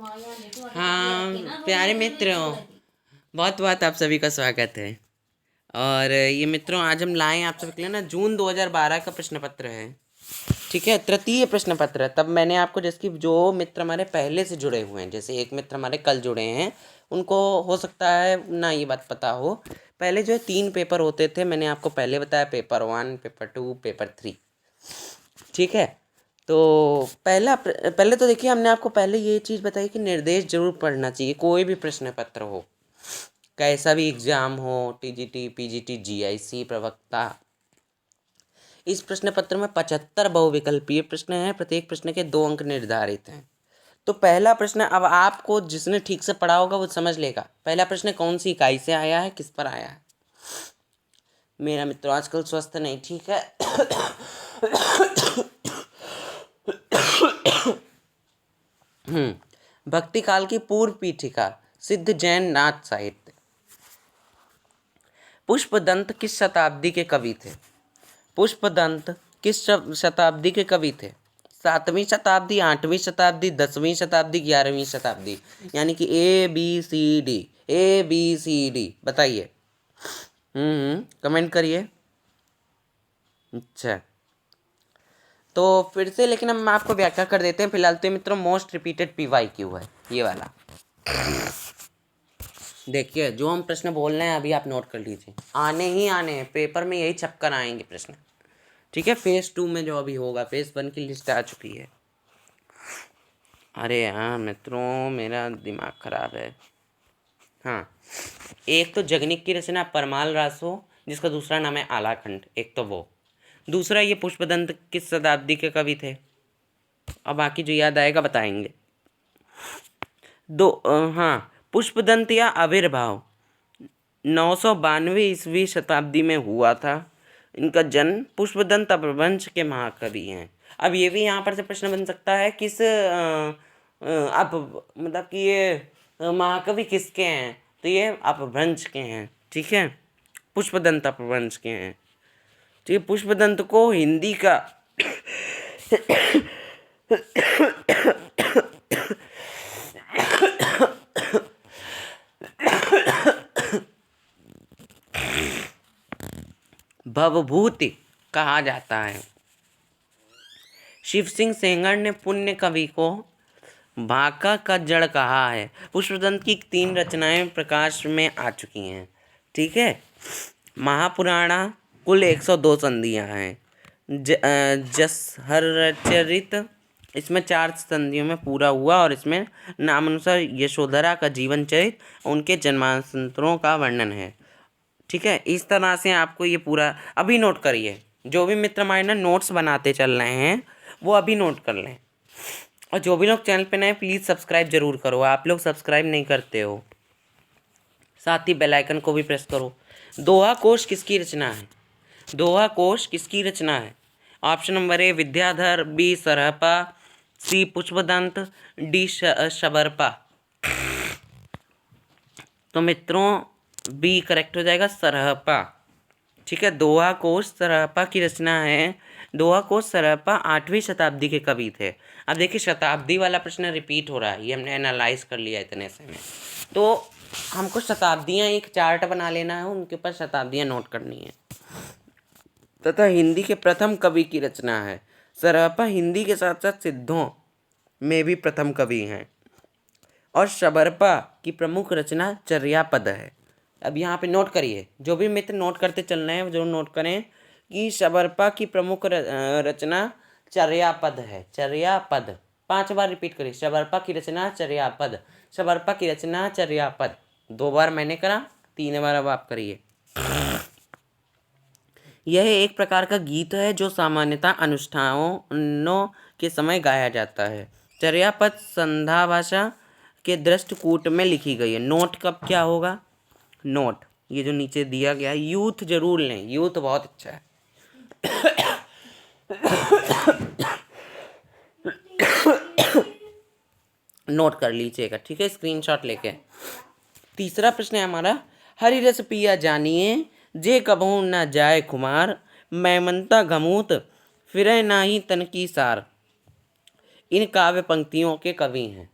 हाँ प्यारे मित्रों, बहुत बहुत आप सभी का स्वागत है। और ये मित्रों, आज हम लाए आप सभी के लिए ना जून 2012 का प्रश्न पत्र है। ठीक है, तृतीय प्रश्न पत्र। तब मैंने आपको, जैसे कि जो मित्र हमारे पहले से जुड़े हुए हैं, जैसे एक मित्र हमारे कल जुड़े हैं, उनको हो सकता है ना ये बात पता हो। पहले जो है 3 पेपर होते थे, मैंने आपको पहले बताया, पेपर 1, पेपर 2, पेपर 3। ठीक है, तो पहले तो देखिए, हमने आपको पहले ये चीज़ बताई कि निर्देश जरूर पढ़ना चाहिए, कोई भी प्रश्न पत्र हो, कैसा भी एग्जाम हो, टीजीटी, पीजीटी, जीआईसी, प्रवक्ता। इस प्रश्न पत्र में 75 बहुविकल्पीय प्रश्न हैं, प्रत्येक प्रश्न के 2 अंक निर्धारित हैं। तो पहला प्रश्न, अब आपको जिसने ठीक से पढ़ा होगा वो समझ लेगा। पहला प्रश्न कौन सी इकाई से आया है, किस पर आया है। मेरा मित्र आजकल स्वस्थ नहीं ठीक है। भक्ति काल की पूर्व पीठिका, सिद्ध जैन नाथ साहित्य। पुष्पदंत किस शताब्दी के कवि थे। पुष्पदंत किस शताब्दी के कवि थे। 7वीं शताब्दी, 8वीं शताब्दी, 10वीं शताब्दी, 11वीं शताब्दी। यानी कि ABCD बताइए। कमेंट करिए। अच्छा, तो फिर से लेकिन हम आपको व्याख्या कर देते हैं। फिलहाल तो मित्रों मोस्ट रिपीटेड PYQ है ये वाला। देखिए, जो हम प्रश्न बोल रहे हैं अभी आप नोट कर लीजिए, आने ही आने हैं पेपर में, यही छपकर आएंगे प्रश्न। ठीक है, फेज 2 में जो अभी होगा, फेज 1 की लिस्ट आ चुकी है। अरे हाँ मित्रों, मेरा दिमाग खराब है। हाँ, एक तो जगनिक की रचना परमाल रासो, जिसका दूसरा नाम है आलाखंड, एक तो वो। दूसरा ये पुष्पदंत किस शताब्दी के कवि थे। अब बाकी जो याद आएगा बताएंगे। हाँ, पुष्पदंत या आविर्भाव 992 ईस्वी शताब्दी में हुआ था। इनका जन्म, पुष्पदंत अपभ्रंश के महाकवि हैं। अब ये भी यहाँ पर से प्रश्न बन सकता है, किस अब मतलब कि ये महाकवि किसके हैं, तो ये अपभ्रंश के हैं। ठीक है, पुष्पदंत अपभ्रंश के हैं। ठीक है, पुष्पदंत को हिंदी का भवभूति कहा जाता है। शिव सिंह सेंगर ने पुण्य कवि को भाका का जड़ कहा है। पुष्पदंत की 3 रचनाएं प्रकाश में आ चुकी हैं। ठीक है, महापुराणा कुल 102 संधियां हैं। जसहरचरित इसमें 4 संधियों में पूरा हुआ, और इसमें नामानुसार यशोधरा का जीवन चरित्र, उनके जन्मांतरों का वर्णन है। ठीक है, इस तरह से आपको ये पूरा अभी नोट करिए। जो भी मित्र हमारे ना नोट्स बनाते चल रहे हैं वो अभी नोट कर लें। और जो भी लोग चैनल पे नए, प्लीज़ सब्सक्राइब जरूर करो। आप लोग सब्सक्राइब नहीं करते हो। साथ ही बेल आइकन को भी प्रेस करो। दोहा कोश किसकी रचना है। दोहा कोश किसकी रचना है। Option number A Vidyadhar, B Sarahapa, C Pushpadant, D शबरपा। तो मित्रों B करेक्ट हो जाएगा, सरहपा। ठीक है, दोहा कोश सरहपा की रचना है। दोहा कोश सरहपा 8वीं शताब्दी के कवि थे। अब देखिए, शताब्दी वाला प्रश्न रिपीट हो रहा है, ये हमने एनालाइज कर लिया इतने से में। तो हमको शताब्दियाँ एक चार्ट बना लेना है, उनके ऊपर शताब्दियाँ नोट करनी है। तथा हिंदी के प्रथम कवि की रचना है। सरहपा हिंदी के साथ साथ सिद्धों में भी प्रथम कवि हैं। और शबरपा की प्रमुख रचना चर्यापद है। अब यहाँ पे नोट करिए, जो भी मित्र नोट करते चल रहे हैं जो नोट करें कि शबरपा की प्रमुख रचना चर्यापद है। चर्यापद 5 बार रिपीट करिए। शबरपा की रचना चर्यापद, शबरपा की रचना चर्यापद। 2 बार मैंने करा, 3 बार अब आप करिए। यह एक प्रकार का गीत है जो सामान्यतः अनुष्ठानों के समय गाया जाता है। चर्यापद संध्या भाषा के दृष्टकूट में लिखी गई है। नोट कब क्या होगा, नोट ये जो नीचे दिया गया है, यूथ जरूर लें, यूथ बहुत अच्छा है। नोट कर लीजिएगा, ठीक है, स्क्रीनशॉट लेके। तीसरा प्रश्न है हमारा, हरि रस पिया जानिए, जे कबहू न जाए खुमार, मैमनता घमूत फिरे नाही तन की सार। इन काव्य पंक्तियों के कवि हैं।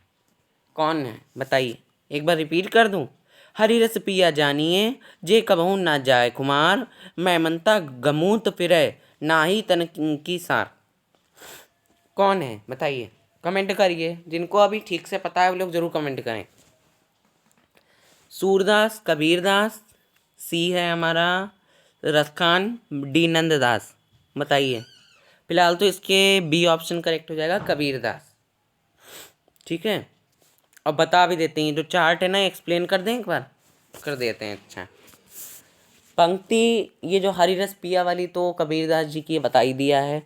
कौन है बताइए, एक बार रिपीट कर दूं। हरि रस पिया जानिए, जे कबहू ना जाए खुमार, मैं मनता गमूत फिरे, ना ही तन की सार। कौन है बताइए, कमेंट करिए, जिनको अभी ठीक से पता है वो लोग जरूर कमेंट करें। सूरदास, कबीरदास, सी है हमारा रसखान, डी नंददास। बताइए, फिलहाल तो इसके बी ऑप्शन करेक्ट हो जाएगा, कबीरदास। ठीक है, अब बता भी देते हैं, जो चार्ट है ना एक्सप्लेन कर दें एक बार, कर देते हैं। अच्छा, पंक्ति ये जो हरी रस पिया वाली तो कबीरदास जी की बता ही दिया है।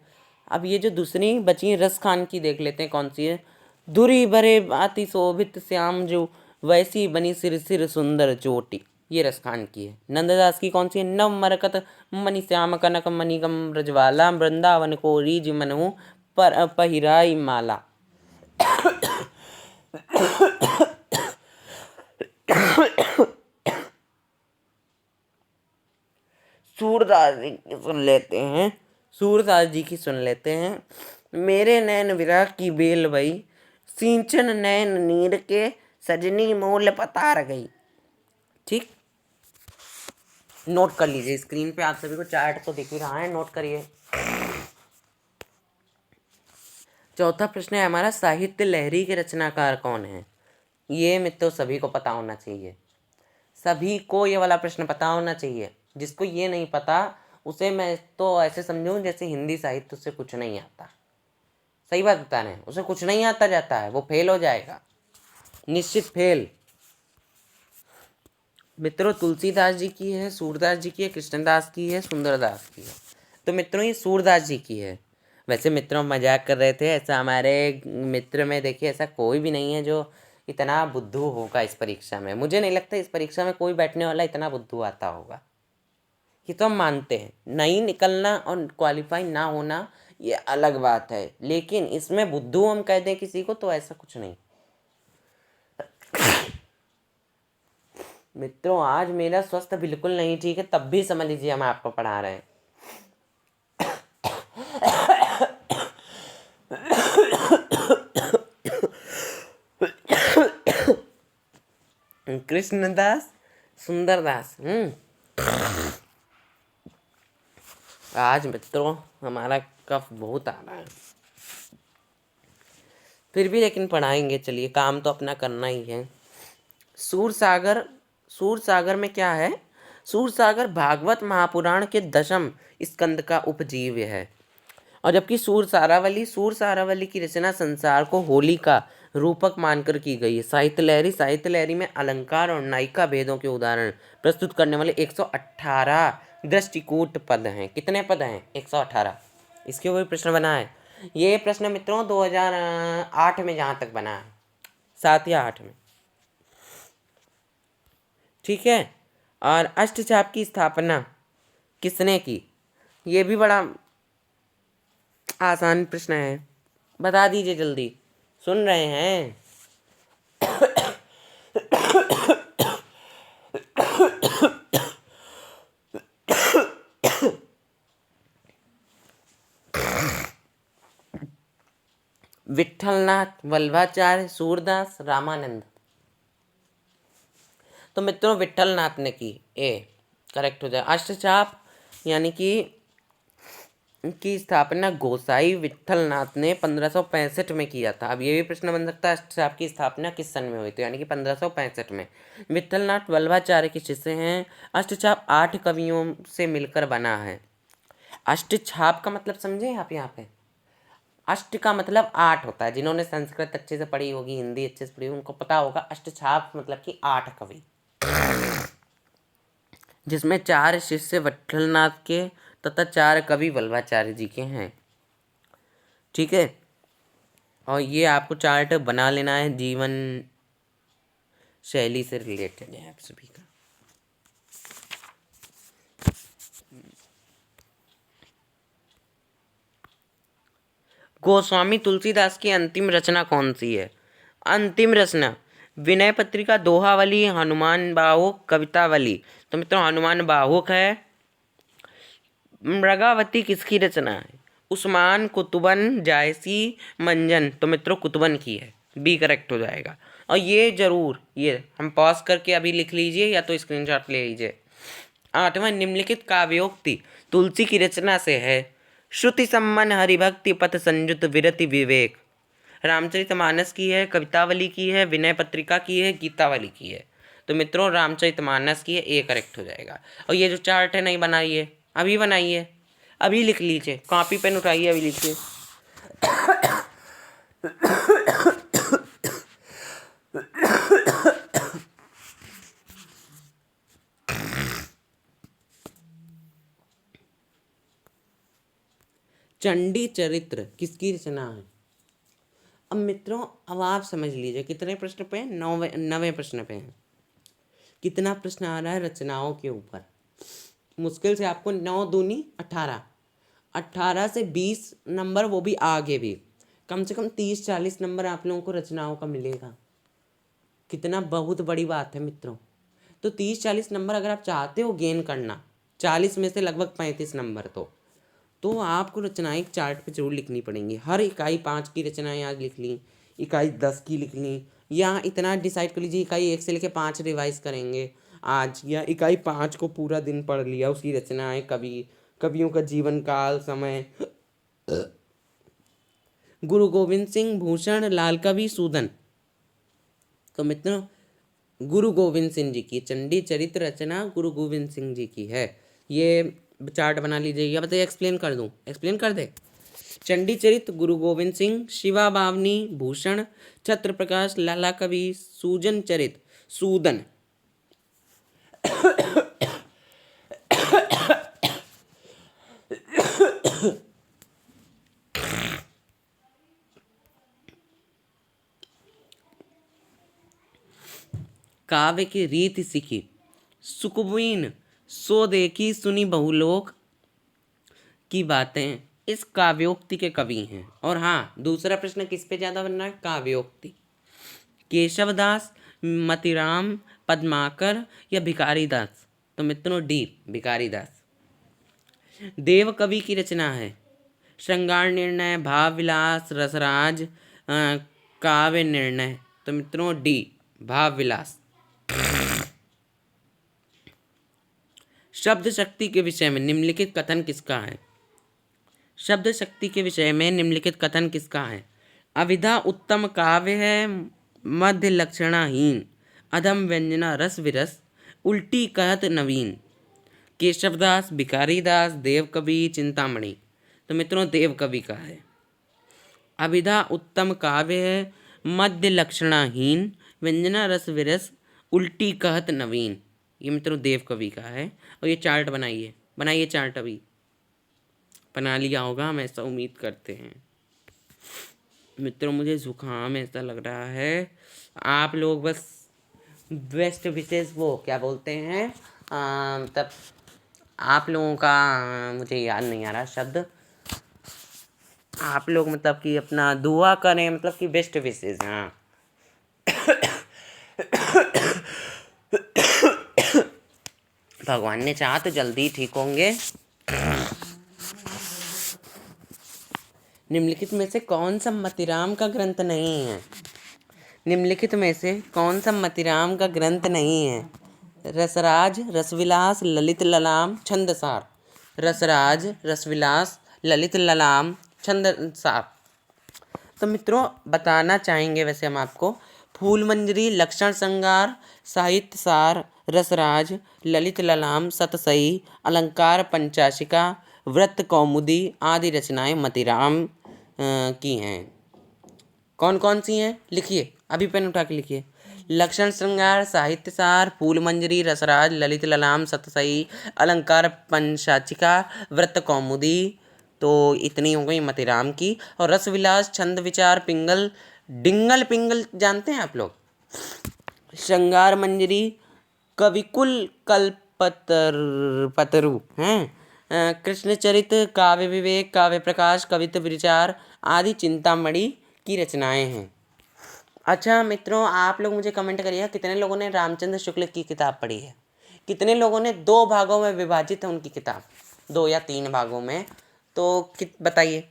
अब ये जो दूसरी बची है रस खान की देख लेते हैं कौन सी है। धुरी भरे अति शोभित श्याम जो, वैसी बनी सिर सिर सुंदर चोटी, ये रस खान की है। नंददास की कौन सी है। नव मरकत मणि श्याम कनक मणिगम ब्रजवाला, वृंदावन को रीज मनहु पर पहिराई माला। सूरदास जी की सुन लेते हैं, सूरदास जी की सुन लेते हैं। मेरे नैन विरह की बेल भई, सिंचन नैन नीर के, सजनी मोल पतार गई। ठीक, नोट कर लीजिए, स्क्रीन पे आप सभी को चार्ट तो दिख ही रहा है, नोट करिए। चौथा प्रश्न है हमारा, साहित्य लहरी के रचनाकार कौन है। ये मित्रों सभी को पता होना चाहिए, सभी को ये वाला प्रश्न पता होना चाहिए। जिसको ये नहीं पता उसे मैं तो ऐसे समझूं जैसे हिंदी साहित्य से कुछ नहीं आता। सही बात बता रहे हैं, उसे कुछ नहीं आता जाता है, वो फेल हो जाएगा, निश्चित फेल। मित्रों तुलसीदास जी की है, सूरदास जी की है, कृष्णदास की है, सुंदरदास की है। तो मित्रों ये सूरदास जी की है। वैसे मित्रों मजाक कर रहे थे, ऐसा हमारे मित्र में देखिए ऐसा कोई भी नहीं है जो इतना बुद्धू होगा इस परीक्षा में। मुझे नहीं लगता इस परीक्षा में कोई बैठने वाला इतना बुद्धू आता होगा। ये तो हम मानते हैं, नहीं निकलना और क्वालिफाई ना होना ये अलग बात है, लेकिन इसमें बुद्धू हम कह दें किसी को तो ऐसा कुछ नहीं। मित्रों आज मेरा स्वास्थ्य बिल्कुल नहीं ठीक है, तब भी समझ लीजिए हम आपको पढ़ा रहे हैं। कृष्णदास, सुंदरदास। आज मित्रों हमारा कफ बहुत आ रहा है, फिर भी लेकिन पढ़ाएंगे, चलिए काम तो अपना करना ही है। सूरसागर, सूरसागर में क्या है। सूरसागर भागवत महापुराण के दशम स्कंद का उपजीव्य है। और जबकि सूरसारावली, सूरसारावली की रचना संसार को होली का रूपक मानकर की गई है। साहित्य लहरी, साहित्य लहरी में अलंकार और नायिका भेदों के उदाहरण प्रस्तुत करने वाले 118 दृष्टिकूट पद हैं। कितने पद हैं। 118। इसके ऊपर प्रश्न बना है। ये प्रश्न मित्रों 2008 में जहाँ तक बना है, 7 या 8 में। ठीक है, और अष्टचाप की स्थापना किसने की। ये भी बड़ा आसान प्रश्न है, बता दीजिए जल्दी, सुन रहे हैं। विठलनाथ, वल्लभाचार्य, सूरदास, रामानंद। तो मित्रों विठलनाथ ने की, ए करेक्ट हो जाए। अष्टचाप यानी कि की स्थापना गोसाई विठलनाथ ने 1565 में किया था। अब ये भी प्रश्न बन सकता है अष्टचाप की स्थापना किस सन में हुई, तो यानी कि 1565 में। विठलनाथ वल्लभाचार्य के शिष्य हैं। अष्टचाप 8 कवियों से मिलकर बना है। अष्टछाप का मतलब समझे आप यहाँ पे। अष्ट का मतलब 8 होता है, जिन्होंने संस्कृत अच्छे से पढ़ी होगी, हिंदी अच्छे से पढ़ी होगी, उनको पता होगा अष्टछाप मतलब कि 8 कवि, जिसमें 4 शिष्य विठलनाथ के तथा 4 कवि वल्लभाचार्य जी के हैं। ठीक है, और ये आपको चार्ट बना लेना है, जीवन शैली से रिलेटेड है आप सभी का। गोस्वामी तुलसीदास की अंतिम रचना कौन सी है। अंतिम रचना विनय पत्रिका, दोहावली, हनुमान बाहुक, कवितावली। तो मित्रों हनुमान बाहुक है। मृगावती किसकी रचना है। उस्मान, कुतुबन, जायसी, मंजन। तो मित्रों कुतुबन की है। बी करेक्ट हो जाएगा। और ये जरूर, ये हम पॉज करके अभी लिख लीजिए या तो स्क्रीनशॉट ले लीजिए। 8वां, निम्नलिखित काव्योक्ति तुलसी की रचना से है। श्रुति सम्मन हरिभक्ति पथ संयुत विरति विवेक। रामचरितमानस की है, कवितावली की है, विनय पत्रिका की है, गीतावली की है। तो मित्रों रामचरितमानस की है, ए करेक्ट हो जाएगा। और ये जो चार्ट है नहीं बनाइए, अभी बनाइए, अभी लिख लीजिए, कॉपी पेन उठाइए, अभी लिखिए। चंडी चरित्र किसकी रचना है? अब मित्रों अब आप समझ लीजिए कितने प्रश्न पे हैं, 9वें प्रश्न पे हैं। कितना प्रश्न आ रहा है रचनाओं के ऊपर? मुश्किल से आपको 9 दूनी 18, 18 से 20 नंबर, वो भी आगे भी कम से कम 30-40 नंबर आप लोगों को रचनाओं का मिलेगा। कितना बहुत बड़ी बात है मित्रों। तो 30-40 नंबर अगर आप चाहते हो गेन करना, 40 में से लगभग 35 नंबर, तो आपको रचनाएं एक चार्ट पे जरूर लिखनी पड़ेंगी। हर इकाई 5 की रचनाएं आज लिख ली, इकाई 10 की लिख ली, या इतना डिसाइड कर लीजिए इकाई 1 से लेकर 5 रिवाइज करेंगे आज, या इकाई 5 को पूरा दिन पढ़ लिया, उसकी रचनाएं, कवियों का जीवन काल, समय। गुरु गोविंद सिंह भूषण लाल कवि सूदन। तो मित्रों गुरु गोविंद सिंह जी की चंडी चरित्र रचना गुरु गोविंद सिंह जी की है। ये चार्ट बना लीजिए, या बताइए एक्सप्लेन कर दूं, एक्सप्लेन कर दे। चंडी चरित्र गुरु गोविंद सिंह, शिवा बावनी भूषण, छत्र प्रकाश लाला कवि, सूजन चरित सूदन। काव्य की रीति सीखी, सुकुबीन सो देखी सुनी बहुलोक की बातें इस काव्योक्ति के कवि हैं। और हाँ, दूसरा प्रश्न किस पे ज़्यादा बन रहा है? काव्योक्ति। केशवदास, मतिराम, पद्माकर या भिखारी दास? तो मित्रों डी, भिखारी दास। देव कवि की रचना है श्रृंगार निर्णय, भाव विलास, रसराज, काव्य निर्णय। तो मित्रों डी, भाव विलास। शब्द शक्ति के विषय में निम्नलिखित कथन किसका है? शब्द शक्ति के विषय में निम्नलिखित कथन किसका है? अविधा उत्तम काव्य है, मध्य लक्षणाहीन, अधम व्यंजना रस विरस, उल्टी कहत नवीन। केशवदास, भिखारीदास, देवकवि, चिंतामणि? तो मित्रों देवकवि का है। अविधा उत्तम काव्य है, मध्य लक्षणाहीन, व्यंजना रस विरस, उल्टी कहत नवीन। ये मित्रों देवकवि का है। और ये चार्ट बनाइए, बनाइए चार्ट, अभी बना लिया होगा, हम ऐसा उम्मीद करते हैं। मित्रों मुझे जुकाम ऐसा लग रहा है, आप लोग बस बेस्ट विशेष, वो क्या बोलते हैं, तब आप लोगों का मुझे याद नहीं आ रहा शब्द, आप लोग मतलब कि अपना दुआ करें, मतलब कि बेस्ट विशेष। हाँ भगवान ने चाहा तो जल्दी ठीक होंगे। निम्नलिखित में से कौन सा मतिराम का ग्रंथ नहीं है? निम्नलिखित में से कौन सा मतिराम का ग्रंथ नहीं है? रसराज, रसविलास, ललित ललाम, छंदसार। रसराज, रसविलास, ललित ललाम, छंदसार। तो मित्रों बताना चाहेंगे वैसे हम आपको, फूल मंजरी, लक्षण श्रृंगार, साहित्य सार, रसराज, ललित ललाम, सतसई, अलंकार पंचाशिका, व्रत कौमुदी आदि रचनाएं मतिराम की हैं। कौन कौन सी हैं? लिखिए, अभी पेन उठा के लिखिए। लक्षण श्रृंगार, साहित्य सार, फूल मंजरी, रसराज, ललित ललाम, सतसई, अलंकार पंचाशिका, व्रत कौमुदी। तो इतनी हो गई मतिराम की। और रसविलास, छंद विचार, पिंगल, डिंगल पिंगल जानते हैं आप लोग? श्रृंगार मंजरी, कविकुल कल्पतरु हैं, कृष्णचरित, काव्य विवेक, काव्य प्रकाश, कवित्व विचार आदि चिंतामणि की रचनाएं हैं। अच्छा मित्रों आप लोग मुझे कमेंट करिए कितने लोगों ने रामचंद्र शुक्ल की किताब पढ़ी है? कितने लोगों ने 2 भागों में विभाजित है उनकी किताब, 2 या 3 भागों में? तो बताइए।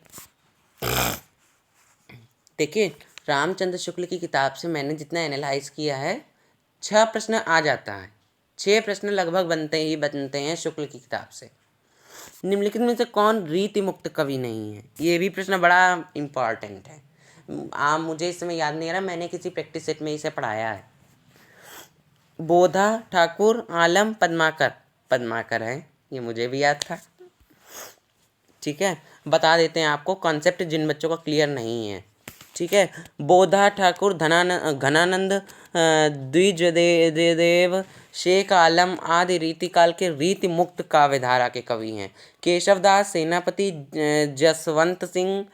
देखिए रामचंद्र शुक्ल की किताब से मैंने जितना एनालाइज किया है 6 प्रश्न आ जाता है। 6 प्रश्न लगभग बनते हैं शुक्ल की किताब से। निम्नलिखित में से कौन रीति मुक्त कवि नहीं है? ये भी प्रश्न बड़ा इम्पॉर्टेंट है। मुझे इस समय याद नहीं आ रहा, मैंने किसी प्रैक्टिस सेट में इसे पढ़ाया है। बोधा, ठाकुर, आलम, पद्माकर। पद्माकर है, ये मुझे भी याद था। ठीक है, बता देते हैं आपको कॉन्सेप्ट जिन बच्चों का क्लियर नहीं है। ठीक है, बोधा, ठाकुर, घनानंद, द्विजदेव, शेख आलम आदि रीतिकाल के रीति मुक्त काव्यधारा के कवि हैं। केशवदास, सेनापति, जसवंत सिंह,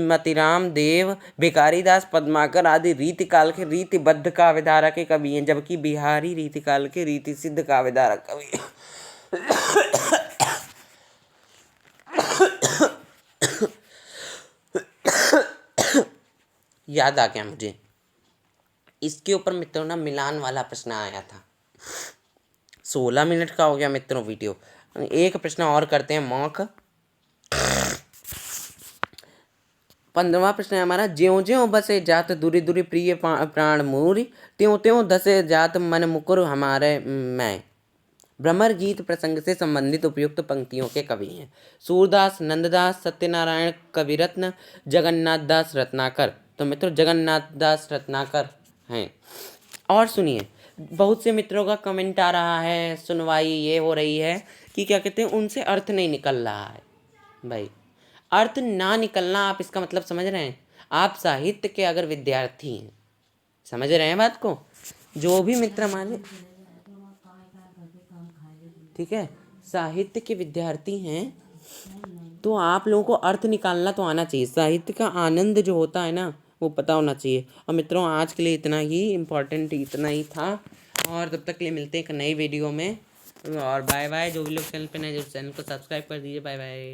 मतिराम देव, भिखारीदास, पद्माकर आदि रीतिकाल के रीतिबद्ध काव्यधारा के कवि हैं, जबकि बिहारी रीतिकाल के रीति सिद्ध काव्यधारा कवि हैं। याद आ गया मुझे, इसके ऊपर मित्रों ना मिलान वाला प्रश्न आया था। 16 मिनट का हो गया मित्रों वीडियो। एक प्रश्न और करते हैं मॉक। 15वां प्रश्न है हमारा, ज्यों ज्यों बसे जात दूरी दूरी प्रिय प्राण मूरी, त्यों त्यों धसे जात मन मुकुर हमारे मैं। भ्रमर गीत प्रसंग से संबंधित उपयुक्त पंक्तियों के कवि हैं। सूरदास, नंददास, सत्यनारायण कविरत्न, जगन्नाथ दास रत्नाकर। तो मित्रों जगन्नाथ दास रत्नाकर हैं। और सुनिए, बहुत से मित्रों का कमेंट आ रहा है, सुनवाई ये हो रही है कि क्या कहते हैं उनसे अर्थ नहीं निकल रहा है। भाई अर्थ ना निकलना, आप इसका मतलब समझ रहे हैं? आप साहित्य के अगर विद्यार्थी हैं, समझ रहे हैं बात को? जो भी मित्र हमारे, ठीक है, साहित्य के विद्यार्थी हैं तो आप लोगों को अर्थ निकालना तो आना चाहिए। साहित्य का आनंद जो होता है ना वो पता होना चाहिए। और मित्रों आज के लिए इतना ही इम्पोर्टेंट, इतना ही था। और तब तक के लिए मिलते हैं एक नई वीडियो में। और बाय बाय। जो भी लोग चैनल पे नए, जो चैनल को सब्सक्राइब कर दीजिए। Bye bye.